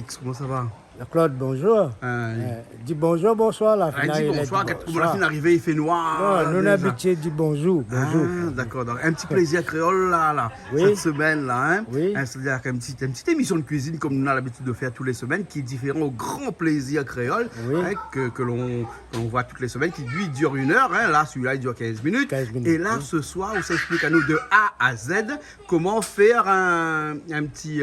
Félix, comment ça va? Claude, bonjour. Dis bonjour, bonsoir. La dis bonsoir, quand la fin arrivée, il fait noir. Non, nous habitués dit bonjour. Bonjour. D'accord, donc un petit plaisir créole là, Oui. cette semaine là. Hein? Oui. C'est-à-dire une petite émission de cuisine comme nous avons l'habitude de faire toutes les semaines, qui est différent au grand plaisir créole, Oui. hein, que l'on voit toutes les semaines, qui lui dure 1 heure. Hein? Là, celui-là, il dure 15 minutes. 15 minutes, Et là, oui. ce soir, on s'explique à nous de A à Z comment faire un petit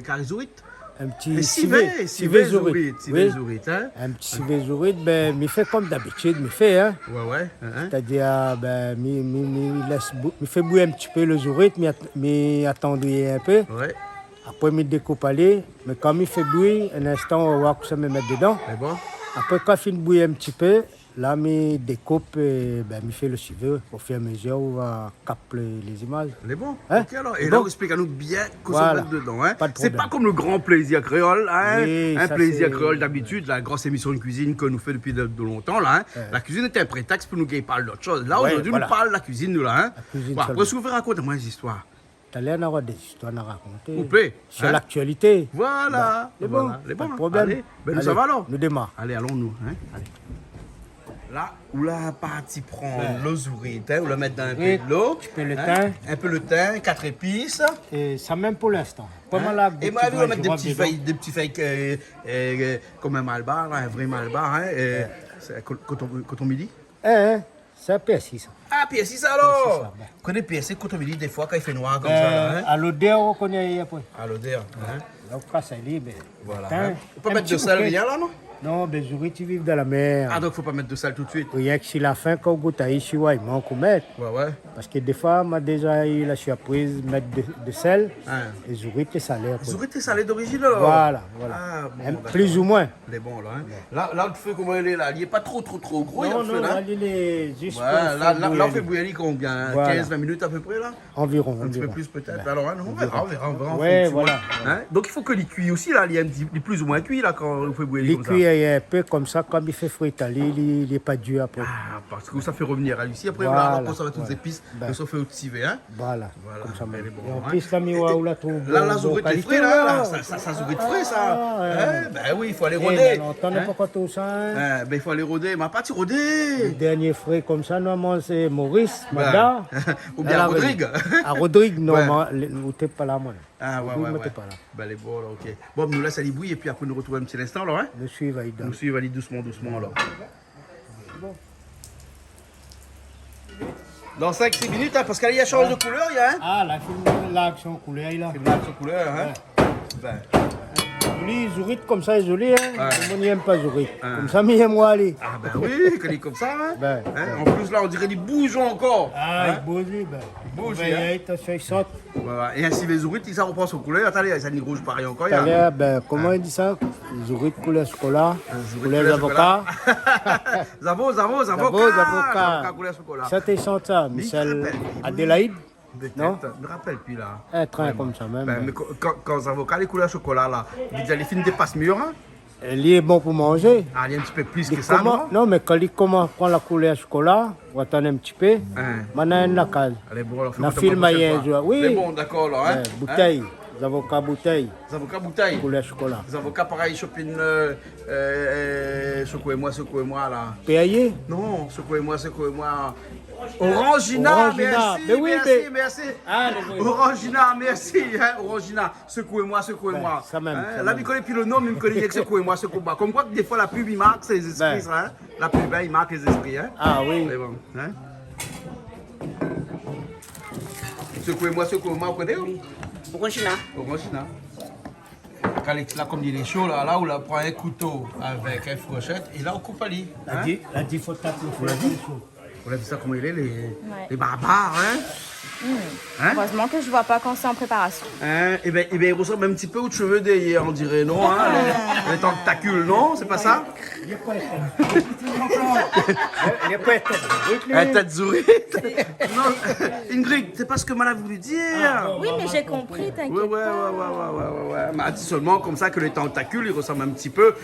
carizourite. Un petit civet zourite. civet Oui. zourite, hein? Un petit civet zourite, ben, m'y fait comme d'habitude, m'y fait, hein. Ouais. Hein? C'est-à-dire, ben, m'y fait bouillir un petit peu le zourite, m'y attendrir un peu. Ouais, Après, m'y découpe aller. Mais quand m'y fait bouillir, un instant, on va voir que ça me met dedans. c'est bon. Après, quand il finit de bouillir un petit peu, là, m'y découpe et ben, m'y fait le civet. Au fur et à mesure, on va capter les images. C'est bon. Hein? Ok, alors. C'est Et là, bon. on explique à nous bien qu'on Voilà. se met dedans. Hein? Pas de C'est problème. pas comme le grand plaisir créole. Hein? Oui, un ça, plaisir c'est- créole d'habitude, la grosse émission de cuisine que nous fait depuis de longtemps. Là, hein? Ouais. La cuisine était un prétexte pour nous qui parle d'autre chose. Là, Ouais, aujourd'hui, voilà. nous parle de la cuisine. Nous, là, hein? cuisine Bon, après, seulement. si vous pouvez raconter moi des histoires. T'as l'air d'avoir des histoires à raconter. S'il vous plaît. Sur Hein? l'actualité. Voilà. C'est Voilà. bon. C'est Pas bon. de problème. Allez, ben, nous, Allez, ça va alors. Nous démarrons. Allez, allons-nous. Hein? Allez. Là où la partie prend le zourite, hein, on le met dans un peu Oui, de l'eau. un petit peu le hein, thym. Un peu le thym, 4 épices. Et ça même pour l'instant. Pas Hein? mal là, Et moi, on va mettre des petits petits feuilles comme un malbar, là, un vrai malbar. Hein, c'est coton midi. C'est un persil, ça. Ah, PSI, ça PSI, alors! ça, ben. Vous connaissez PSI, coton midi, des fois, quand il fait noir comme ça, là, hein? À l'odeur, on connaît après. À l'odeur. Hein? Là, on casse les ben. Voilà. thym, Hein? Faut pas un mettre petit de sel, bouquet. rien là, non? Non, ben, les qui vivent dans la mer. Ah, donc faut pas mettre de sel tout de suite. Rien que si la fin, quand on goûte à ici, ouais, il manque au mettre. Ouais. Parce que des fois, moi, déjà eu la surprise de mettre de sel. Hein. Et zourite et salé après. Zourite est salé d'origine, alors? Voilà. Ah, bon, d'accord. Plus ou moins. Il est bon, là. Hein? Là, le feu, comment il est là? Il n'est pas trop gros, il y a Non, le feu, non, là. là, il est juste Ouais, pour là, faire on fait bouillir. bouillir combien? Voilà. 15-20 minutes à peu près, là? Environ. Un petit peu plus peut-être. Alors, hein, on verra. Ouais, on fait, voilà. hein? Donc, il faut que les cuits aussi, là. Il est plus ou moins cuit, là, quand on fait bouillir Les comme ça. cuits est un peu comme ça, comme il fait fritaler, il n'est pas dur après. Ah, parce que ça fait revenir à Lucie. Après, Voilà, voilà, on ça va toutes les voilà. épices. Ben. Mais ça fait au civet, hein? Voilà, Voilà, comme ça elle même. est bon, Et en hein. plus, la miwa, on la trouve. Là, la bonne zourite est qualité, frais, là. là. Ça zourite frais, ça. Ah, ouais. Hein? Ben oui, il faut aller Eh, rôder. ben, on n'entend Hein? pas tout ça. Hein. Ben, il faut aller rôder. Ma partie Le rôder. dernier frais comme ça, normalement, c'est Maurice, Ben. Mada. Ou bien Rodrigue. À Rodrigue, non, Ouais. vous n'êtes pas là, moi. Ah, Rodrigue, ouais. moi, t'es pas là. Ben, les bon, là, ok. Bon, nous laisse aller bouillir et puis après, nous retrouvons un petit instant, alors, hein? Je suis validant. Nous suivons, allez doucement, alors. Dans 5-6 minutes, hein, parce qu'il y a change de couleur, il y a, hein? Ah, la film, l'action couleur, là. Il y a de couleur, hein? Ben, Joli, zourite comme ça, joli, hein. Ouais. Tout le monde n'aime pas zourite. Comme ça, mais moi aller. ah, ben oui, quand il est comme ça, hein? Ben, Hein? En plus, là, on dirait des bourgeons encore. Ah, Hein? il bouge, ben. Bouge, Ben, hein. attention, il saute. Voilà. Et ainsi, les zourites, ça reprend son couleur. Attendez, ça n'y rouge pareil encore, il y Tout à a. l'heure, ben, comment il dit ça? Zourite couleur chocolat, Zourite couleur couleur avocat. Zavo, Avocat. couleur chocolat. Ça, t'es sans ça, Mais il Michel te rappelle, Adélaïde. Peut-être, Non. me rappelle plus là. Un train comme ça même. Ben, mais quand les avocats, les couleurs chocolat là, ils disent les films dépassent mieux, hein? Il est bon pour manger. Ah, il y a un petit peu plus Il que ça, commence- non? non, mais quand il commence à prendre la couleur chocolat, on va attendre un petit peu. Hein. Maintenant, il y a une case. Allez, bon, alors, La fais-moi film ta prochaine hier, fois. je vois. Oui. C'est bon, d'accord, là, hein? Bouteille, les avocats bouteille, Les avocats bouteille. couleur chocolat. Les avocats, pareil, shopping, secouez-moi, là. Payé? Non, secouez-moi. Orangina, Orangina. merci, Mais oui, merci. Ah, les vrais. Orangina, merci, hein, Orangina. Secouez-moi. Ben, ça même, Hein, ça là, même. il connaît plus le nom, mais il me connaît bien que secouez-moi. Comme quoi, des fois, la pub, il marque ses esprits, Ben. ça, hein. La pub, hein, il marque les esprits, hein. Ah oui. Mais bon, hein. Secouez-moi, vous connaissez? Orangina. Orangina. Quand là, comme il est chaud, là, on prend un couteau avec une fourchette et là, on coupe à lit. Hein? La dit faut taper. Vous l'avez vu? On a vu ça comment il est, les barbares, hein? Hein? Heureusement que je vois pas quand c'est en préparation. Hein? Eh ben, il ressemble un petit peu aux cheveux d'hier, on dirait, non? Hein? Les tentacules, non? C'est pas ça? Il est pas éteint. Il est pas éteint. Un tête zourite? Non, Ingrid, c'est pas ce que Mala voulu dire. Oui, mais j'ai compris, t'inquiète Ouais. Mais dis seulement comme ça que les tentacules, ils ressemblent un petit peu.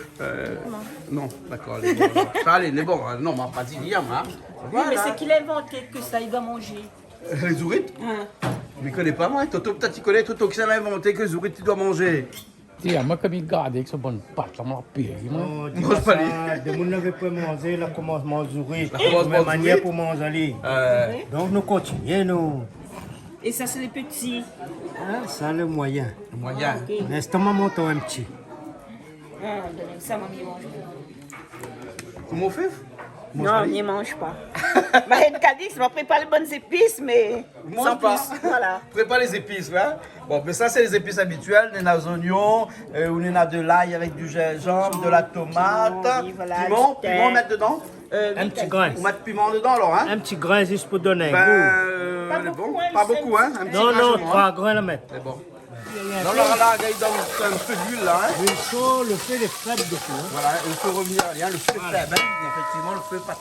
Non, d'accord. Ça, allez, mais bon, non, on m'a pas dit hier, moi. Oui, mais c'est qu'il a inventé que ça, il doit manger. Les zourites? Je ne connais pas, moi. Toto, peut-être tu connais Toto qui s'en a inventé que les zourites, tu dois manger. Tiens, moi, comme il garde avec sa bonne pâte, là, m'a payé, moi. Non, dis Mange pas pas ça. De mon n'avait pas mangé, là, commence à manger. La commence La à manière manger. pour manger. Ali. Donc, nous continuons, nous. Et ça, c'est les petits. Ah, ça, le moyen. Moyen. L'instant, maman, t'as un petit. Ah, donnez ça, mamie mange. Comment on fait? Non, n'y mange pas. Ma haine Cadix m'a préparé les bonnes épices, mais Mange sans pas. plus. Voilà. Prépare les épices, hein. Bon, mais ça, c'est les épices habituelles. On a des oignons, on a de l'ail avec du gingembre, de la tomate. Oui, voilà, Piment, du piment, thym. mettre dedans. Un petit grain. On met piment dedans, alors, hein. Un petit grain juste pour donner un Ben, goût. Pas c'est beaucoup, bon. hein, Pas le beaucoup, hein. Un petit Non, non, rajoutement, hein. 3 grains à mettre. C'est bon. Non, là, il donne un peu d'huile, là, hein. Le chaud, le fait des frais de tout. Hein. Voilà, il faut revenir, hein. Le feu est faible, hein. Effectivement, le feu est pas...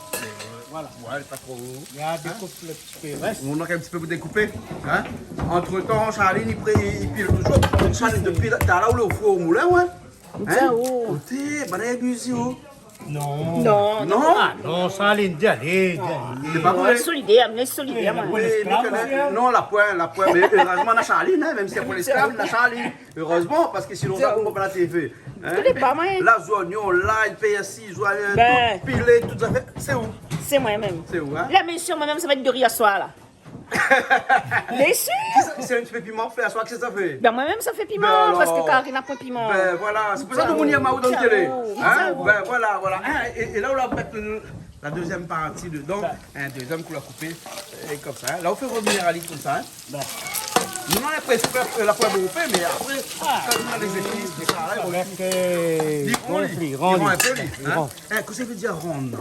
Voilà. Ouais, pas trop... Il y a des coupes le petit peu. Reste. On a un petit peu découpé. Hein? Entre-temps, Charline, il pile toujours. Charline, depuis t'as là où le four au moulin, ouais? Hein? où? T'es, bah, il y a où? Non. Non, Non? Ah non, ça allait dire, allez. C'est pas vrai. Solidaire, amenez solidaire, moi. Oui, non, la pointe. Mais heureusement, on a Charline, hein, même si c'est pour l'esclave, on a Charline. Heureusement, parce que sinon, ça, on peut pas la TV. Hein? Tout est pas mal. Là, oignons, l'ail, PSI, Ben. tout pilé, tout ça fait. C'est où? C'est moi-même. C'est où, hein? La mission, moi-même, ça va être de rire à soir, là. Bien sûr. C'est un petit peu piment fait, à soi, qu'est-ce que ça fait? Ben, moi-même, ça fait piment, Ben alors. parce que Karine n'a pas de piment. Ben voilà, c'est pour ça que nous avons dans la télé. Hein? Ciao. Ben voilà, voilà. Hein, et là, on va mettre la deuxième partie dedans. Un deuxième qu'on a coupé comme ça. Hein. Là, on fait revenir à l'île comme ça. Hein. Nous, on a presque la poêle bouffée, mais après, quand on a les épices, tout ça, là, on Avec il rond, rend un peu. il Hein? rend. Hein, qu'est-ce que ça veut dire ronde?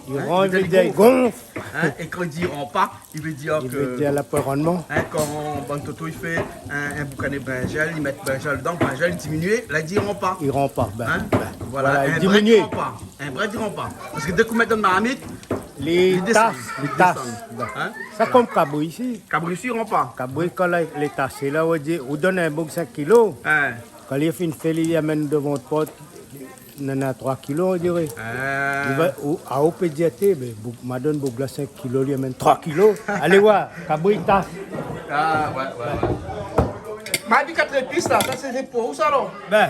Il rend, il veut dire il gonfle. Hein? Et quand il dit rend pas, il veut dire Il que... veut dire la poêle rendement. Hein, quand Bon Toto il fait un boucanet brinjal, il met brinjal dedans, brinjal il diminue, là il dit rend pas. Il rend pas. Ben, Hein? ben, Voilà, il un diminue. vrai pas. Un vrai diront pas. Parce que dès qu'on met dans le marmite, Les il descend. tasses, Il les descend. tasses. Ben. Hein? Ça comme Cabou ici. Cabrissu, il rend pas. Cabou, quand les tasses, c'est là où on dit, on donne un bouc 5 kilos. Hein? Quand il fait une fête, il amène devant votre porte, il en a 3 kilos, on dirait. Il va à au pédiaté, mais madame Bougla 5 kilos, il amène 3 kilos. Allez voir, Cabou, il tasse. Ah, ouais. Mais du 4 épices là, ça c'est des pots, ça alors? Ben,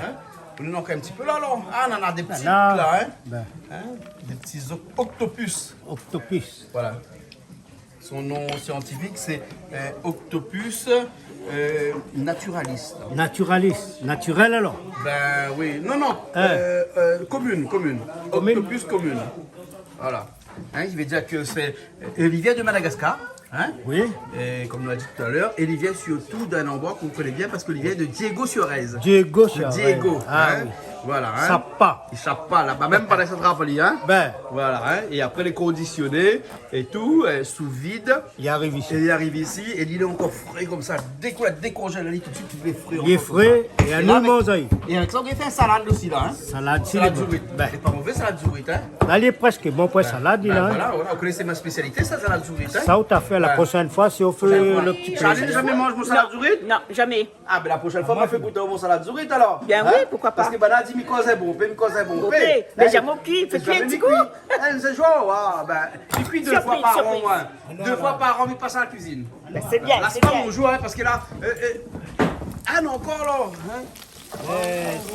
On en a un petit peu là, alors. Ah, on en a des petits là, là, hein? ben, Hein? Des petits octopus. octopus. Voilà. Son nom scientifique c'est Octopus naturaliste. Naturaliste. Naturel alors. Ben oui, non, commune. Octopus commune. Voilà. Hein, il veut dire que c'est. Il vient de Madagascar. Hein? Oui. Et comme on l'a dit tout à l'heure, il vient surtout d'un endroit qu'on connaît bien parce qu'il vient de Diego Suarez. Diego, De ça. Diego. Ah hein? oui. Voilà. Hein? Ça pas. Il chape pas là-bas, même pas dans cette rafale, hein? Ben, Voilà. Hein? Et après les conditionner et tout, sous vide. il arrive ici. Et il arrive ici et il est encore frais comme ça. Dès qu'on la décongèle, tout de suite, il est frais. Il est frais et à nous manger. Et avec ça, on a fait un salade aussi là. Hein? Salade, c'est Salade bon. zourite. Ben, C'est pas mauvais, salade zourite. Hein? là, il est presque bon pour salade, il Ben a. voilà, vous connaissez ma spécialité, ça, salade zourite. Hein? Ça, on t'a fait la Ouais. prochaine fois si on fait le petit Charline, plaisir. jamais mange mon salade zourite? Non, jamais. Ah, ben la prochaine fois, on fait goûter mon salade zourite alors. Bien oui, pourquoi pas. Parce que ben là, dit, mi cause est bon, mi cause est bon. Ok, mais j'aime au cul, fais jamais un petit mi coup. cuit. C'est chaud, ah, ben, il cuit deux fois Surprise, par an, surprise. moi. Deux fois par an, il passe à la cuisine. Ben, c'est bien, Là, c'est c'est pas bien. mon jour, hein, parce que là, ah non, encore là. Hein?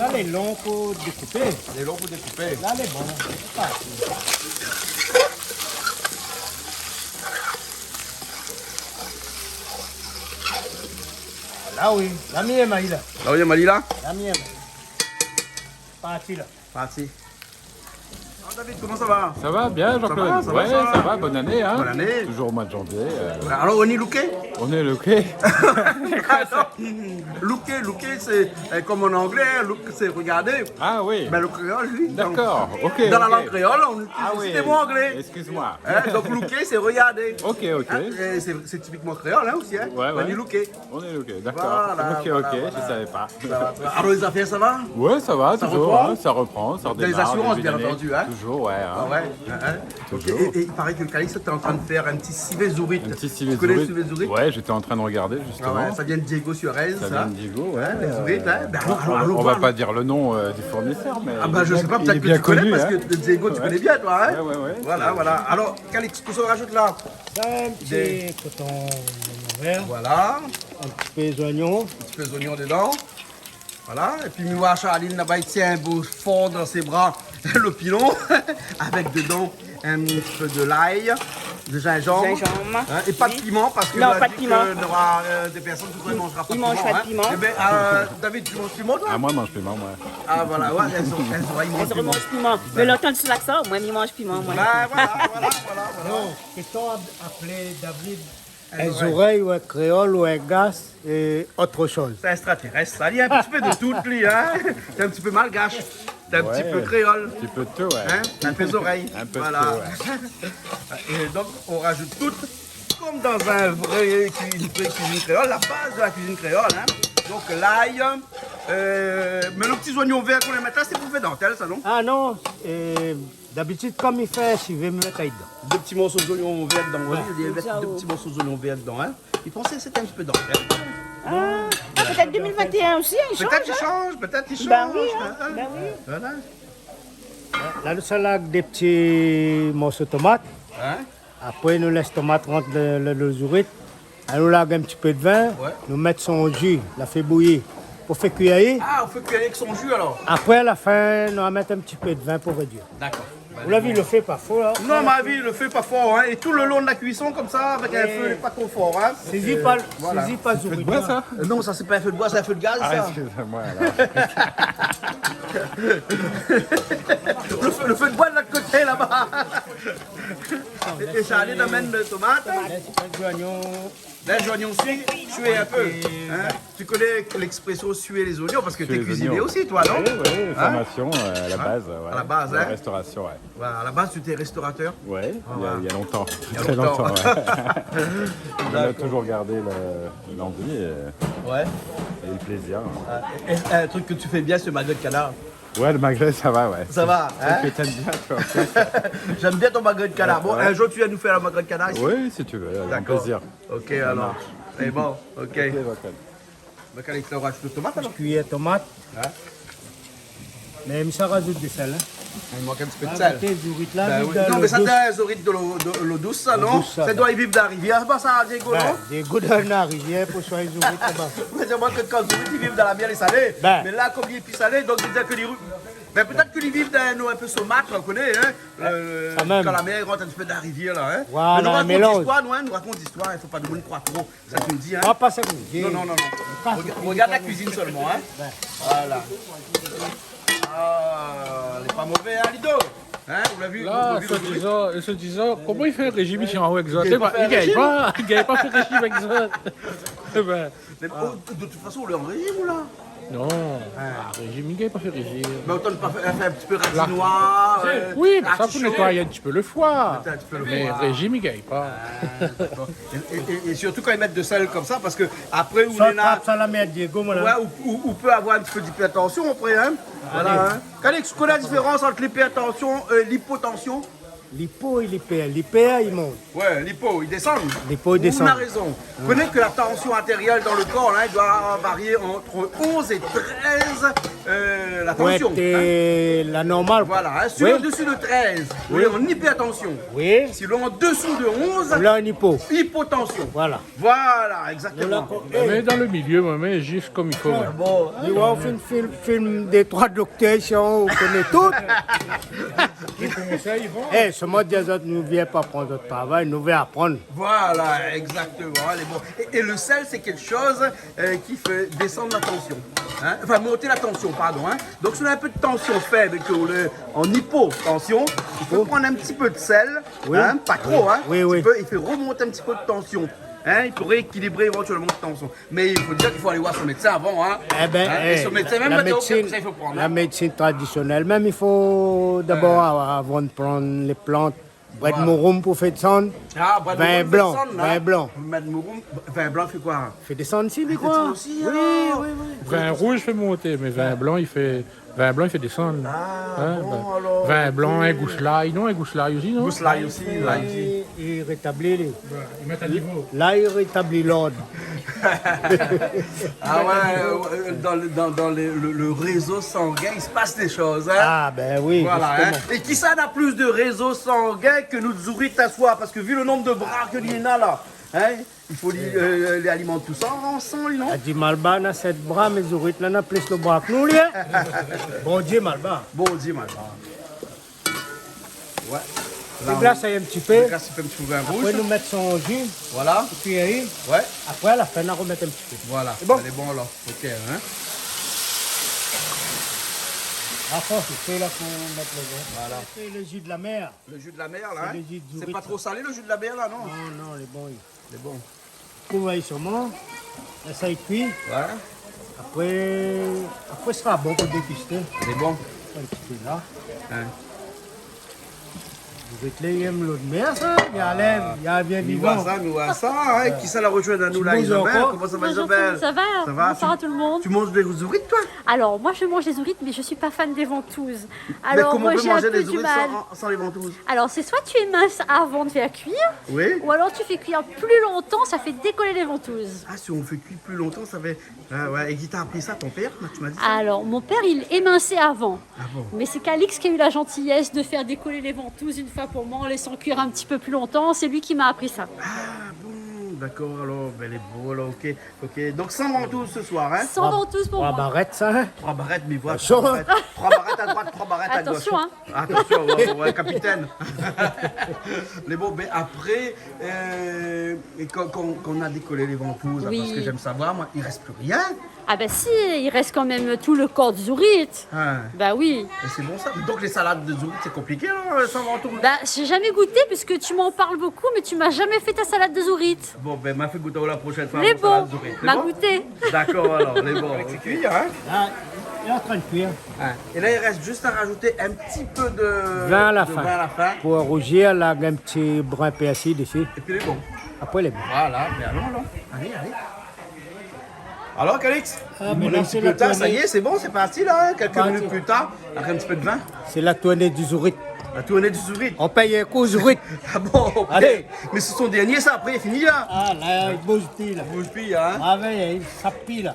Là, les longs pour découper. C'est long pour découper. Là, les bons. Là, oui. La mienne, là. Là où il y a Mali là? La mienne. Parti là. Parti. Ah, David, comment ça va? Ça va bien, Jean-Claude? ça va, Ouais, ça va. ça va, bonne année, hein? Bonne année. Toujours au mois de janvier. Alors, on est looké? On est looké. Looké, c'est comme en anglais, look, c'est regarder. Ah oui. Ben, le créole, lui. D'accord, donc, ok. Dans la ok. langue créole, on utilise Ah oui. des mots anglais. Excuse-moi. Hein, donc, looker, c'est regarder. Ok, ok. Hein, et c'est typiquement créole, hein, aussi. Hein. Ouais, On ouais. dit looker. On est looké, d'accord. Voilà, ok, voilà, ok, voilà. je savais pas. Alors, les affaires, ça va? Ouais, ça va, Ça toujours. reprend hein, ça reprend, ça redémarre. Les assurances, début bien d'année. entendu, hein. Toujours, ouais. hein. Ah ouais. Hein. Toujours. Et il paraît que le Calix, tu es en train de faire un petit civet zourite. Un petit Tu connais le civet civet zourite? Ouais, j'étais en train de regarder Ah justement. ouais, ça vient de Diego Suarez, Ça vient de Diego, ouais. Les zourites, hein. Ben, alors, on allons va voir. pas dire le nom du fournisseur, mais. Ah bah je sais pas, il peut-être est que bien tu connais connu, parce hein. que Diego tu connais bien toi, hein? Ouais. Voilà, voilà. Alors, Calix, qu'est-ce qu'on rajoute là? Ça, un petit coton vert, Voilà, un petit peu d'oignon. un petit peu d'oignon dedans. Voilà, et puis moi, Charline, là-bas, il tient un beau fond dans ses bras, le pilon, avec dedans un petit peu de l'ail, de gingembre. Gingembre. Hein, et pas de piment, parce que Non, on a pas de dit piment. qu'il y aura des personnes qui ne mangeront pas de Ils piment. mangent pas de hein. piment. Eh ben, David, tu manges piment, toi? Ah, moi, je mange piment, moi. Ah, voilà, ouais, ils mangent Elles piment. mangent piment. Mais l'entendre sur l'accent, moi, ils mangent piment. Moi. Ben, voilà. Non, question appelé David. Les oreilles ou un créole ou un gaz et autre chose. C'est extraterrestre, ça. Il y a un petit peu de tout, lui, hein. T'es un petit peu malgache, t'es un petit peu créole. Un petit peu de tout, ouais. Hein, un peu oreilles. Un peu de voilà. tout, Et donc, on rajoute tout, comme dans un vrai cuisine créole, la base de la cuisine créole. Hein. Donc, l'ail, mais nos petits oignons verts qu'on les met là, c'est pour faire dentelle, ça, non? Ah non, d'habitude, comme il fait, je vais me mettre dedans. Deux petits morceaux d'oignons verts dedans. Ouais. Il y a deux petits morceaux d'oignons verts dedans. Hein. Ils pensaient que c'était un petit peu dentelle. Ah, peut-être 2021 aussi, ils changent. Peut-être qu'ils changent, peut-être qu'ils changent. Ben oui, hein. hein. Ben oui. Voilà. Là, nous sommes avec des petits morceaux de tomates. Hein? Après, nous laissons tomate rentrer le zourite. Nous lavons un petit peu de vin. Ouais. Nous mettons son jus, la fait bouillir pour faire cuire. Ah, on fait cuire avec son jus alors. Après, à la fin, nous allons mettre un petit peu de vin pour réduire. D'accord. Vous l'avez vu, il le fait pas fort. Hein? Non, ma vie, le feu pas fort. Hein. Et tout le long de la cuisson, comme ça, avec un feu pas trop fort. Hein. Saisis pas, Voilà. saisis pas zourite. Ouais, ça? Non, ça, c'est pas un feu de bois, c'est un feu de gaz, Ah, ça. excusez-moi, alors. Le feu de bois de l'autre côté, là-bas. Et Charlie amène le tomate. Les oignons suer un peu. Hein. Tu connais l'expression suer les oignons parce que tu es les cuisinier oignons. aussi, toi, non? Oui, oui, formation à la base. Ouais. À la base, La hein. restauration, ouais. Voilà, à la base, tu étais restaurateur. Ouais, il y a longtemps. y a Très longtemps. longtemps, ouais. On a toujours gardé l'envie Ouais. et le plaisir. Et un truc que tu fais bien, c'est le magret de canard. Ouais, le magret, ça va, ouais. Ça va, hein? Que t'aimes bien, toi. J'aime bien ton magret de canard. Bon, Ouais. un jour, tu viens nous faire la magret de canard ici? Oui, si tu veux, avec D'accord. plaisir. Ok, alors. C'est bon, ok. Ok, Vacan. Donc, allez, tu rajoutes de tomate alors? Cuillère de tomate. Hein? Mais ça rajoute du sel. Hein? Il manque un petit peu de sel. Mettez zourite là, Ben vite oui. dans Non, l'eau mais ça douce. doit être zorite de l'eau douce, ça, non? douce, ça, Ça doit y vivre dans la rivière, c'est pas ça, Diego, Ben, non? des gouttes dans la rivière pour soigner zourite là-bas. C'est-à-dire que quand zorite, ils vivent dans la mer et salée. Ben. Mais là, comme il est plus salé, donc il dire que les rues. Mais peut-être qu'ils vivent dans un eau un peu saumâtre, on connaît, hein? Quand même. Quand la mer rentre un petit peu dans la rivière, là, hein? Voilà, Mais nous un raconte mélange. l'histoire, nous raconte l'histoire, il ne faut pas nous croire trop. Ça tu nous dis, hein? Ah, pas ça que je dis. Non. Regarde la cuisine seulement, hein? Voilà. Ah, elle n'est pas mauvais, hein, Lido? Hein, vous l'avez vu? Là, vous l'avez vu, se disant, comment il fait le régime ici en avec ça? Il gagne pas Il gagne pas, il gagne pas fait le régime avec ça. Eh ben, Mais, de toute façon, on est en régime, là. non, régime, il gagne pas fait régime. Mais autant ne pas faire un petit peu ratinois. Oui, mais ça pour artichaut. nettoyer un petit peu le foie. Un petit peu le Mais foie. régime, il gagne pas. Et surtout quand ils mettent de sel comme ça, parce que après, on Ça est là. tape, ça la met à Diego, moi Ouais, là. ou peut avoir un petit peu d'hypertension après, hein. Voilà, hein. Connais la différence entre l'hypertension et l'hypotension? L'hypo et l'hyper. L'hyper, il monte. Ouais, l'hypo, il descend. L'hypo, il descend. On a raison. Vous connaissez que la tension artérielle dans le corps, là, il doit varier entre 11 et 13, la tension. Ouais, la normale. quoi. Voilà, hein. Sur Oui. le dessus de 13, vous êtes en hypertension. Oui. Si l'on est en dessous de 11, Là, un hypo. hypotension. Voilà. Voilà, exactement. Mais dans le milieu, moi, mais juste comme il faut. moi. Bon, Tu vois, on fait un film des trois docteurs ici, on connaît tout. Eh, ce mode des autres ne vient pas prendre notre travail, nous vient apprendre. voilà, exactement. Allez, bon. Et le sel, c'est quelque chose qui fait descendre la tension. Hein? Enfin, monter la tension, pardon. Hein? Donc, si on a un peu de tension faible, qu'on est en hypotension, il faut prendre un petit peu de sel, Oui. hein? Pas trop, hein? Oui, Un oui. petit peu, il fait remonter un petit peu de tension. Hein? Il peut rééquilibrer éventuellement la tension. Mais il faut dire qu'il faut aller voir son médecin avant. Hein? Eh ben, Hein? Et son médecin, même la maintenant, médecine, ça, il faut prendre. la Hein? médecine traditionnelle, même il faut d'abord, avant de prendre les plantes, Brett Mouroum pour faire descendre, Ah, Brad vin Mouroum blanc, fait descendre, vin hein? blanc. Brad Mouroum, vin blanc fait quoi? Fait descendre si, mais Fait quoi descendre aussi, Oui, alors. oui, oui. Vin rouge fait monter, mais vin blanc, il fait descendre. Hein, bon, alors, vin blanc, un gousse-l'ail, non, un gousse-l'ail aussi, non? Gousse-l'ail aussi, là, il dit. Il rétablit les... Ils mettent à niveau. Là, il rétablit l'ordre. Ah ouais, dans le réseau sanguin, il se passe des choses, hein? Ah, ben oui, Voilà, hein? justement. Et qui ça a plus de réseau sanguin que nous Zourite à soi? Parce que vu le nombre de bras que l'on a là, hein? il faut les alimenter tout ça ensemble, non? A dit Malba, na 7 bras, mais Zourit, là, na plus le bras que nous, là. Bon Dieu, Malba. Bon Dieu, maintenant. Ouais. Tu glaces un petit peu. On glace un petit peu un Après, rouge. nous mettre son jus, Voilà. cuillerée. Ouais. Après, à la fin, on remettre un petit peu. Voilà. C'est bon? Elle est bon là. Ok, hein. Après, c'est fait là pour mettre le vin. Voilà. C'est le jus de la mer. Le jus de la mer là, C'est hein. le jus de C'est Zurich, pas trop salé le jus de la mer là, non? Non, non, les bons. C'est bon. Couvre saumon. Là, ça y cuit. Ouais. Après, ce sera bon pour déguster. C'est bon. Un petit peu là. Hein. Vous êtes là, il aime l'eau de mer, ça. Il y a l'air, il y a bien Nous vivant. voit ça, hein. Qui ça la rejoint à nous là, Tu manges Isabelle? encore? Comment ça va, Bonjour, Isabelle? ça va? Ça va? Bonsoir à tout le monde. Tu manges des ourites, toi? Alors, moi, je mange les ourites, mais je suis pas fan des ventouses. Mais Alors, comment moi, on peut j'ai un manger peu des du ourites mal. sans les ventouses? Alors, c'est soit tu éminces avant de faire cuire, Oui. ou alors tu fais cuire plus longtemps, ça fait décoller les ventouses. Ah, si on fait cuire plus longtemps, ça fait. Ah, ouais. Et qui t'a appris ça, ton père? Tu m'as dit ça? Alors, mon père, il éminçait avant. Ah bon? Mais c'est Calix qui a eu la gentillesse de faire décoller les ventouses une fois pour moi en laissant cuire un petit peu plus longtemps. C'est lui qui m'a appris ça. Ah bon, d'accord, alors, elle est beau, alors, ok. Ok, donc sans ventouses ce soir, hein? Sans ventouses pour On moi. barrette, ça. Hein? 3 barrettes, mais voilà. Attention, 3 barrettes. 3 barrettes à droite, 3 barrettes à gauche. Attention, hein. Attention, ouais, capitaine. Les bons, mais après, et quand on a décollé les ventouses, Oui. parce que j'aime savoir, moi, il reste plus rien. Ah ben si, il reste quand même tout le corps du zourite. Hein. Bah oui. Et c'est bon ça. Donc les salades de zouk, c'est compliqué, alors, sans ventouses. Bah j'ai jamais goûté puisque tu m'en parles beaucoup, mais tu m'as jamais fait ta salade de zourite. Bon, ben, m'a fait goûter la prochaine fois. Les mon salade bons, de zouk. C'est m'a bon? goûté. D'accord, alors, les bons. Avec ses cuillères, hein? Là, il est en train de cuire. Hein. Et là, il reste juste à rajouter un petit peu de Vin à la de fin. vin à la fin. Pour rougir, là, un petit brin persil dessus. Et puis les bons. Après, les bons. Voilà, mais allons. Allez. Alors, Calix? Ah, On mais est là, un c'est petit la peu tard, ça y tournée. est, c'est bon, c'est parti là, hein. Quelques Parti. minutes plus tard, avec un petit peu de vin. C'est la tournée du Zourit. La tournée du sourire. On paye un coup Zourit. Ah bon, ok. Allez. Mais c'est son dernier, ça, après, il est fini là. Ah, là, il bouge plus, là. Bouge plus, hein. Ah, ouais, ça plie, là.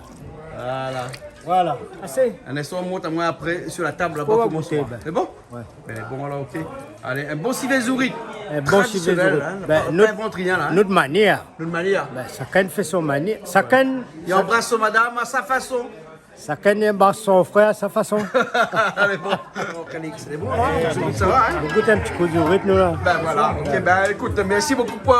Voilà. Voilà. Assez. Un instant, on monte à moi après sur la table là-bas Faut pour mon goûter, soir. ben. C'est bon? Ouais. Ben, bon, alors, ok. Allez, un bon civet zouri. Un bon civet zouri. Hein, Ben, pas notre- invente rien là. Hein. Notre manière. Notre manière. Ben, chacun fait son manière. Chacun Il embrasse son madame à sa façon. embrasse son frère à sa façon. Allez, bon. Alors, Calix, c'est bon, hein? Ça va, hein? On goûte un petit coup de Zourit, nous, là. Ben voilà. Ok, ben écoute, merci beaucoup pour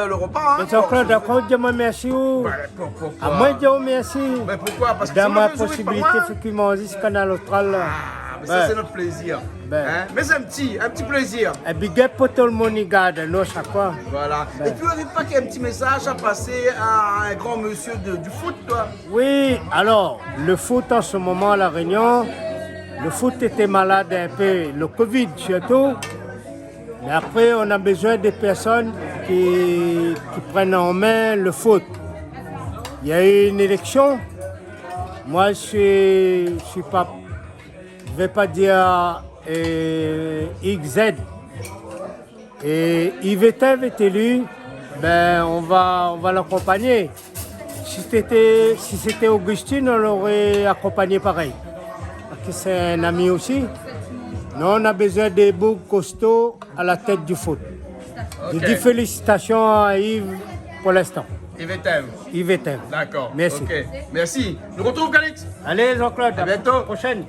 le repas. Hein. Mais encore, d'accord, dis-moi merci. Ou... Ben, pourquoi? À moi, dis merci. Ben pourquoi? Parce que Dans si on ma veut zouri pour possibilité, moi, il faut qu'il mange ce canal austral, là. mais ça, c'est notre plaisir. Ben. Hein? Mais c'est un petit plaisir. Un big up pour tout le monde, il garde, nous, chaque fois. Voilà. Et puis, on n'est pas qu'il y a un petit message à passer à un grand monsieur du foot, toi. Oui, alors, le foot en ce moment à La Réunion, le foot était malade un peu, le Covid surtout. Mais après, on a besoin des personnes qui prennent en main le foot. Il y a eu une élection. Moi, je suis pas, je vais pas dire XZ. Et Yvetin est élu, ben on va l'accompagner. Si c'était Augustine, on l'aurait accompagné pareil. Parce que c'est un ami aussi. Nous, on a besoin des beaux costauds à la tête du foot. Je dis félicitations à Yves pour l'instant. Yvetin. Yvetin. D'accord. Merci. Ok. Merci. Nous retrouvons, Calix. Allez, Jean-Claude, À bientôt. prochaine.